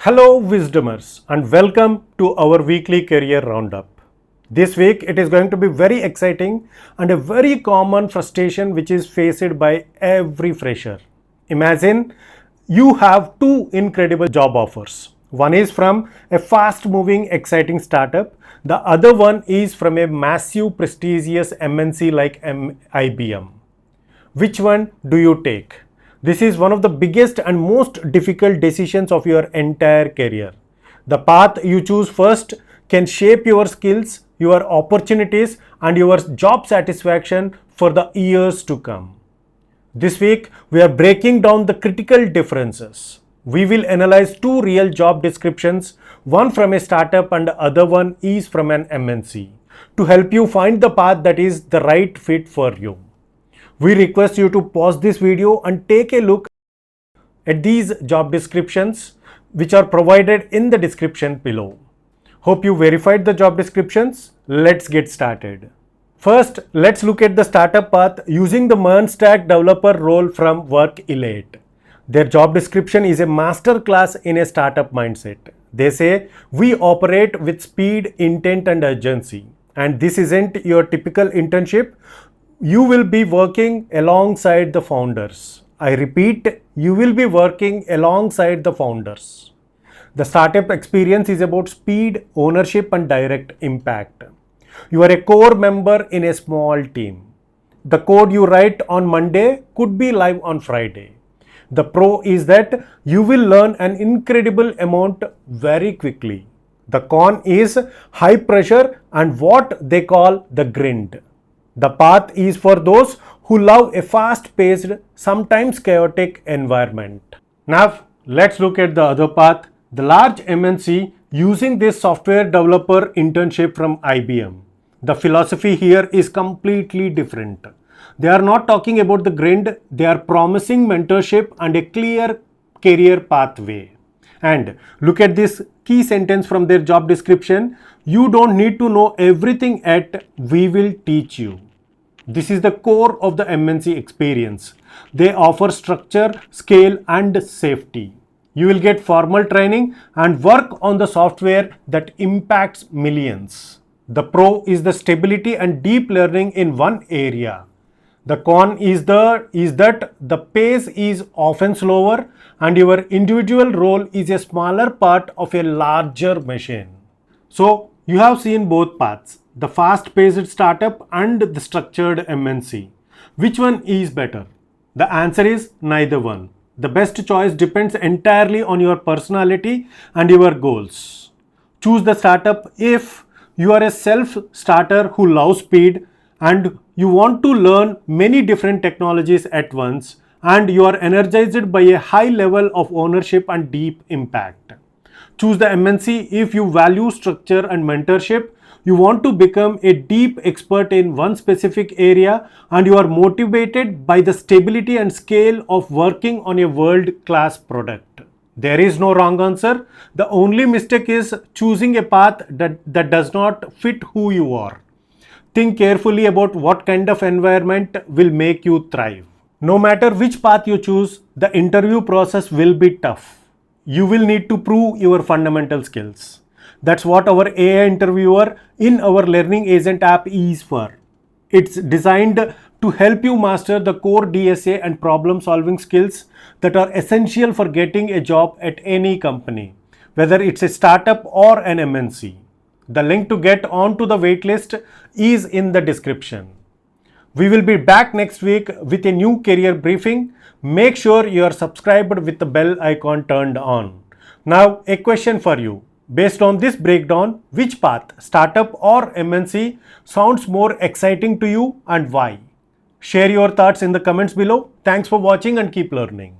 Hello Wisdomers and welcome to our weekly career roundup. This week it is going to be very exciting and a very common frustration which is faced by every fresher. Imagine you have two incredible job offers. One is from a fast moving exciting startup. The other one is from a massive prestigious MNC like IBM. Which one do you take? This is one of the biggest and most difficult decisions of your entire career. The path you choose first can shape your skills, your opportunities, and your job satisfaction for the years to come. This week, we are breaking down the critical differences. We will analyze two real job descriptions, one from a startup and the other one is from an MNC, to help you find the path that is the right fit for you. We request you to pause this video and take a look at these job descriptions which are provided in the description below. Hope you verified the job descriptions. Let's get started. First, let's look at the startup path using the MERN stack developer role from Work Elite. Their job description is a master class in a startup mindset. They say, we operate with speed, intent and urgency. And this isn't your typical internship. You will be working alongside the founders. I repeat, you will be working alongside the founders. The startup experience is about speed, ownership and direct impact. You are a core member in a small team. The code you write on Monday could be live on Friday. The pro is that you will learn an incredible amount very quickly. The con is high pressure and what they call the grind. The path is for those who love a fast-paced, sometimes chaotic environment. Now, let's look at the other path, the large MNC using this software developer internship from IBM. The philosophy here is completely different. They are not talking about the grind, they are promising mentorship and a clear career pathway. And look at this key sentence from their job description. You don't need to know everything yet, we will teach you. This is the core of the MNC experience. They offer structure, scale and safety. You will get formal training and work on the software that impacts millions. The pro is the stability and deep learning in one area. The con is that the pace is often slower and your individual role is a smaller part of a larger machine. So you have seen both paths, the fast-paced startup and the structured MNC. Which one is better? The answer is neither one. The best choice depends entirely on your personality and your goals. Choose the startup if you are a self-starter who loves speed and you want to learn many different technologies at once and you are energized by a high level of ownership and deep impact. Choose the MNC if you value structure and mentorship, you want to become a deep expert in one specific area and you are motivated by the stability and scale of working on a world-class product. There is no wrong answer. The only mistake is choosing a path that does not fit who you are. Think carefully about what kind of environment will make you thrive. No matter which path you choose, the interview process will be tough. You will need to prove your fundamental skills. That's what our AI interviewer in our Learning Agent app is for. It's designed to help you master the core DSA and problem solving skills that are essential for getting a job at any company, whether it's a startup or an MNC. The link to get onto the waitlist is in the description. We will be back next week with a new career briefing. Make sure you are subscribed with the bell icon turned on. Now, a question for you. Based on this breakdown, which path, startup or MNC, sounds more exciting to you and why? Share your thoughts in the comments below. Thanks for watching and keep learning.